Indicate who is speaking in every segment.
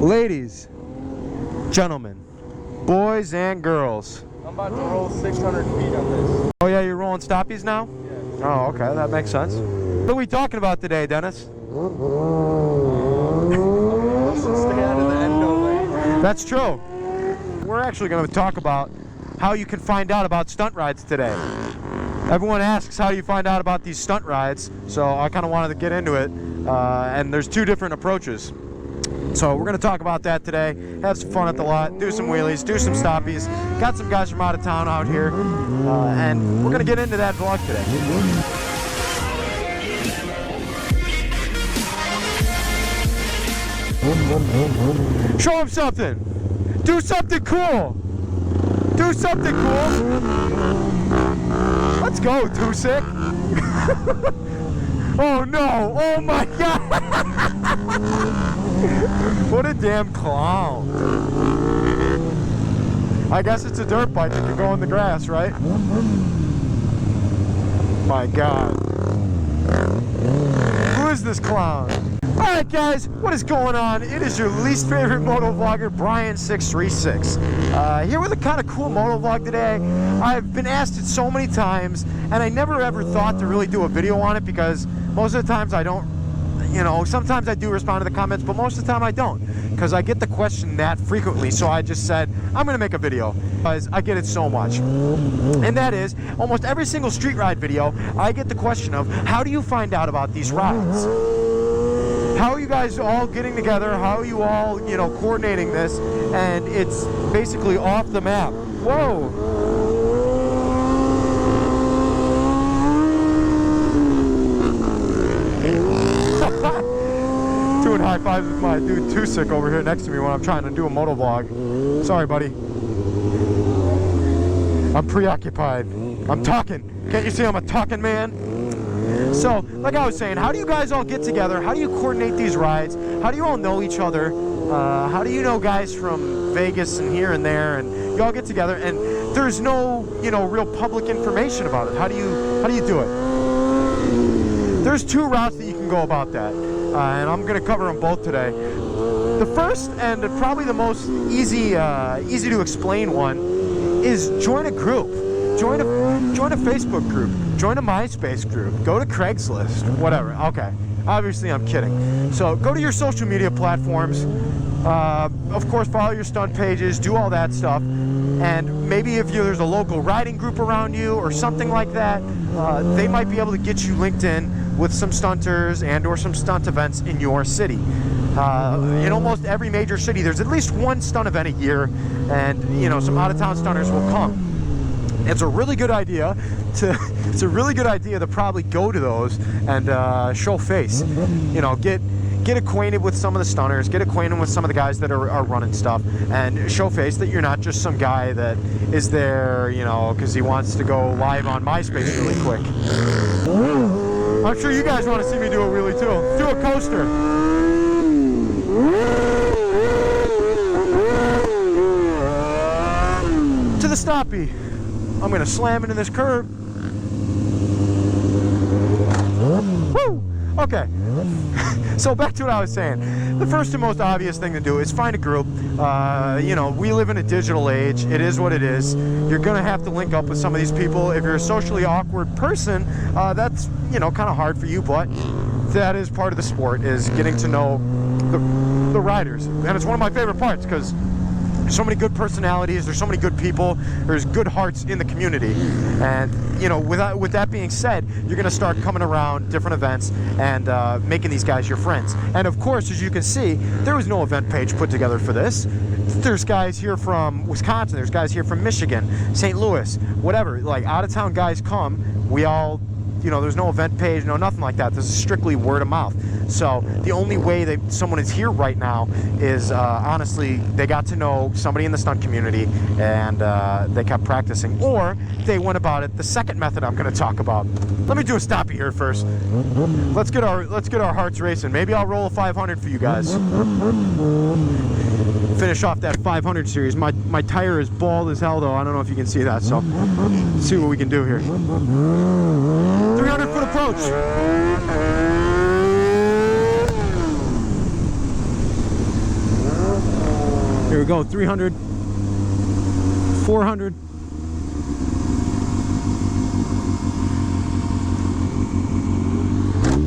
Speaker 1: Ladies, gentlemen, boys and girls.
Speaker 2: I'm about to roll 600 feet on this.
Speaker 1: Oh yeah, you're rolling stoppies now?
Speaker 2: Yeah.
Speaker 1: Oh, okay, that makes sense. What are we talking about today, Dennis?
Speaker 2: Stay out of the endo lane.
Speaker 1: That's true. We're actually going to talk about how you can find out about stunt rides today. Everyone asks how you find out about these stunt rides, so I kind of wanted to get into it. And there's two different approaches. So we're going to talk about that today, have some fun at the lot, do some wheelies, do some stoppies. Got some guys from out of town out here, and we're going to get into that vlog today. Show them something. Do something cool. Do something cool. Let's go, Too Sick. Oh no! Oh my god! What a damn clown. I guess it's a dirt bike that can go in the grass, right? My god. Who is this clown? Alright guys, what is going on? It is your least favorite motovlogger, Brian636. Here with a kind of cool motovlog today. I've been asked it so many times, and I never ever thought to really do a video on it because most of the times I don't, you know, sometimes I do respond to the comments, but most of the time I don't, because I get the question that frequently. So I just said, I'm going to make a video, because I get it so much. And that is, almost every single street ride video, I get the question of, how do you find out about these rides? How are you guys all getting together? How are you all, you know, coordinating this? And it's basically off the map. Whoa! Doing high fives with my dude Too Sick over here next to me when I'm trying to do a motovlog. Sorry, buddy. I'm preoccupied. I'm talking. Can't you see I'm a talking man? So, like I was saying, how do you guys all get together? How do you coordinate these rides? How do you all know each other? How do you know guys from Vegas and here and there, and you all get together and there's no, you know, real public information about it? How do you do it? There's two routes that you can go about that, and I'm going to cover them both today. The first and probably the most easy to explain one is join a group. Join a Facebook group, join a MySpace group, go to Craigslist, whatever. Okay, obviously I'm kidding. So go to your social media platforms, of course follow your stunt pages, do all that stuff, and maybe if there's a local riding group around you or something like that, they might be able to get you linked in with some stunters and or some stunt events in your city. In almost every major city there's at least one stunt event a year, and you know, some out-of-town stunters will come. It's a really good idea to probably go to those and show face. You know, get acquainted with some of the stunners, get acquainted with some of the guys that are running stuff, and show face that you're not just some guy that is there, you know, because he wants to go live on MySpace really quick. I'm sure you guys want to see me do a wheelie too. Do a coaster. To the stoppie. I'm going to slam into this curb. Woo! Okay. So back to what I was saying. The first and most obvious thing to do is find a group. You know, we live in a digital age. It is what it is. You're going to have to link up with some of these people. If you're a socially awkward person, that's, you know, kind of hard for you, but that is part of the sport, is getting to know the riders. And it's one of my favorite parts because there's so many good personalities, there's so many good people, there's good hearts in the community. And, you know, with that being said, you're going to start coming around different events and making these guys your friends. And of course, as you can see, there was no event page put together for this. There's guys here from Wisconsin, there's guys here from Michigan, St. Louis, whatever. Like, out-of-town guys come, we all, you know, there's no event page, no nothing like that. This is strictly word of mouth. So the only way that someone is here right now is honestly, they got to know somebody in the stunt community and they kept practicing, or they went about it the second method I'm going to talk about. Let me do a stoppie here first. Let's get our hearts racing. Maybe I'll roll a 500 for you guys. Finish off that 500 series. My tire is bald as hell though. I don't know if you can see that. So let's see what we can do here. 300-foot approach. we go. 300, 400.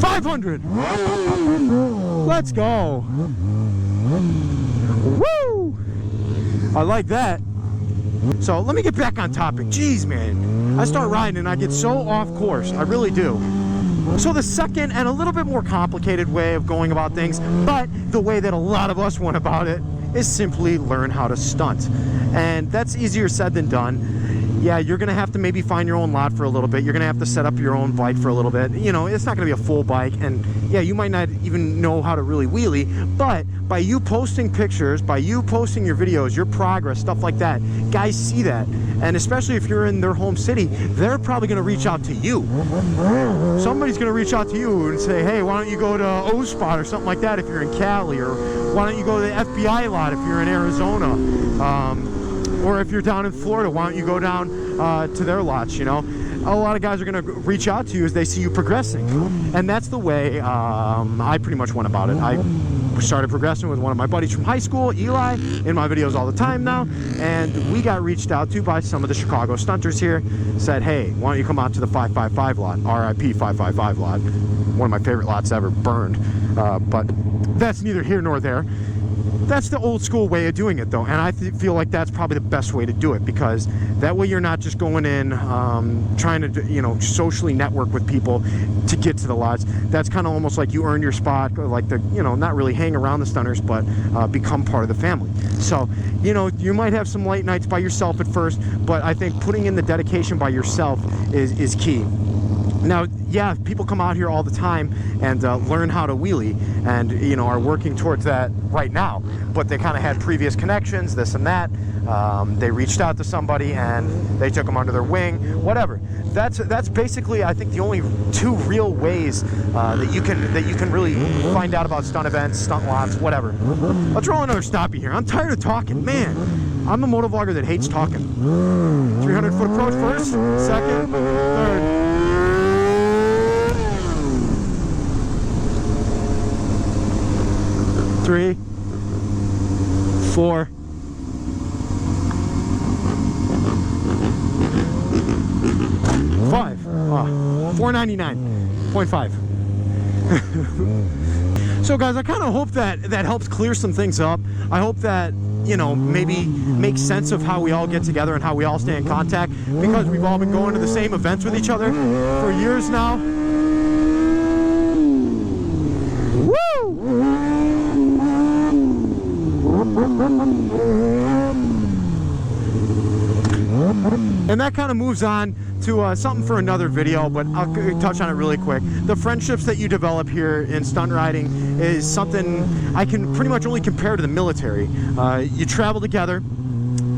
Speaker 1: 500. Let's go. Woo! I like that. So let me get back on topic. Jeez, man. I start riding and I get so off course. I really do. So the second and a little bit more complicated way of going about things, but the way that a lot of us went about it, is simply learn how to stunt. And that's easier said than done. Yeah, you're gonna have to maybe find your own lot for a little bit. You're gonna have to set up your own bike for a little bit. You know, it's not gonna be a full bike, and yeah, you might not even know how to really wheelie, but by you posting pictures, by you posting your videos, your progress, stuff like that, guys see that. And especially if you're in their home city, they're probably gonna reach out to you. Somebody's gonna reach out to you and say, hey, why don't you go to O-Spot or something like that if you're in Cali, or why don't you go to the FBI lot if you're in Arizona, or if you're down in Florida, why don't you go down to their lots, you know? A lot of guys are going to reach out to you as they see you progressing. And that's the way I pretty much went about it. I started progressing with one of my buddies from high school, Eli, in my videos all the time now. And we got reached out to by some of the Chicago stunters here. Said, hey, why don't you come out to the 555 lot, RIP 555 lot. One of my favorite lots ever, burned. But that's neither here nor there. That's the old school way of doing it, though, and I feel like that's probably the best way to do it, because that way you're not just going in trying to, you know, socially network with people to get to the lots. That's kind of almost like you earn your spot, like the, you know, not really hang around the stunters, but become part of the family. So, you know, you might have some late nights by yourself at first, but I think putting in the dedication by yourself is key. Now, yeah, people come out here all the time and learn how to wheelie, and, you know, are working towards that right now, but they kind of had previous connections, this and that. They reached out to somebody and they took them under their wing, whatever. That's basically, I think, the only two real ways that you can really find out about stunt events, stunt lots, whatever. Let's roll another stoppie here. I'm tired of talking, man. I'm a motovlogger that hates talking. 300-foot approach first, second, third. 3, 4, 5, 499.5. So guys, I kind of hope that helps clear some things up. I hope that, you know, maybe make sense of how we all get together and how we all stay in contact, because we've all been going to the same events with each other for years now. Woo! And that kind of moves on to something for another video, but I'll touch on it really quick. The friendships that you develop here in stunt riding is something I can pretty much only compare to the military. You travel together,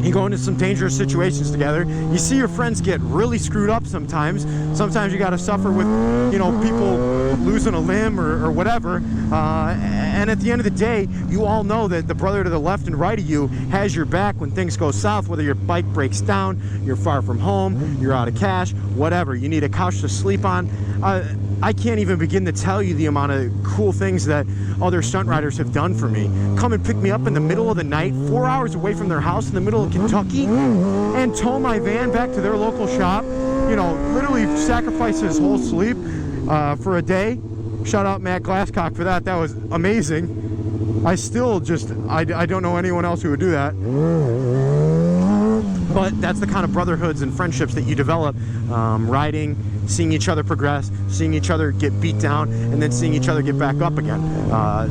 Speaker 1: you go into some dangerous situations together, you see your friends get really screwed up sometimes. Sometimes you got to suffer with, you know, people losing a limb or whatever, and at the end of the day, you all know that the brother to the left and right of you has your back when things go south, whether your bike breaks down, you're far from home, you're out of cash, whatever, you need a couch to sleep on. I can't even begin to tell you the amount of cool things that other stunt riders have done for me. Come and pick me up in the middle of the night, 4 hours away from their house in the middle of Kentucky, and tow my van back to their local shop. You know, literally sacrifice his whole sleep for a day. Shout out Matt Glasscock for that. That was amazing. I still just, I don't know anyone else who would do that. But that's the kind of brotherhoods and friendships that you develop riding, seeing each other progress, seeing each other get beat down, and then seeing each other get back up again.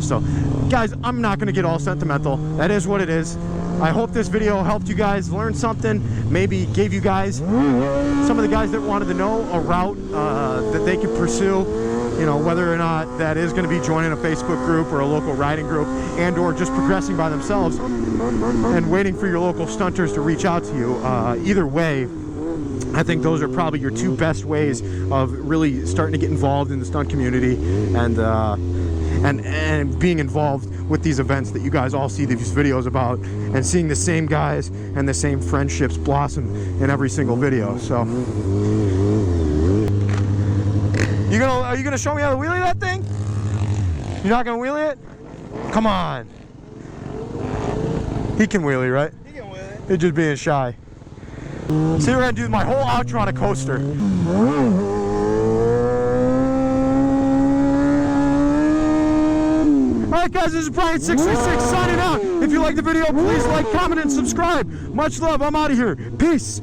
Speaker 1: So, guys, I'm not going to get all sentimental. That is what it is. I hope this video helped you guys learn something, maybe gave you guys, some of the guys that wanted to know, a route that they can pursue. You know, whether or not that is going to be joining a Facebook group or a local riding group, and or just progressing by themselves and waiting for your local stunters to reach out to you. Either way, I think those are probably your two best ways of really starting to get involved in the stunt community and being involved with these events that you guys all see these videos about, and seeing the same guys and the same friendships blossom in every single video. So, are you gonna show me how to wheelie that thing? You're not gonna wheelie it? Come on. He can wheelie, right?
Speaker 2: He can wheelie.
Speaker 1: He's just being shy. See, we're gonna do my whole outro on a coaster. Alright guys, this is Brian636 signing out. If you like the video, please like, comment, and subscribe. Much love, I'm out of here. Peace.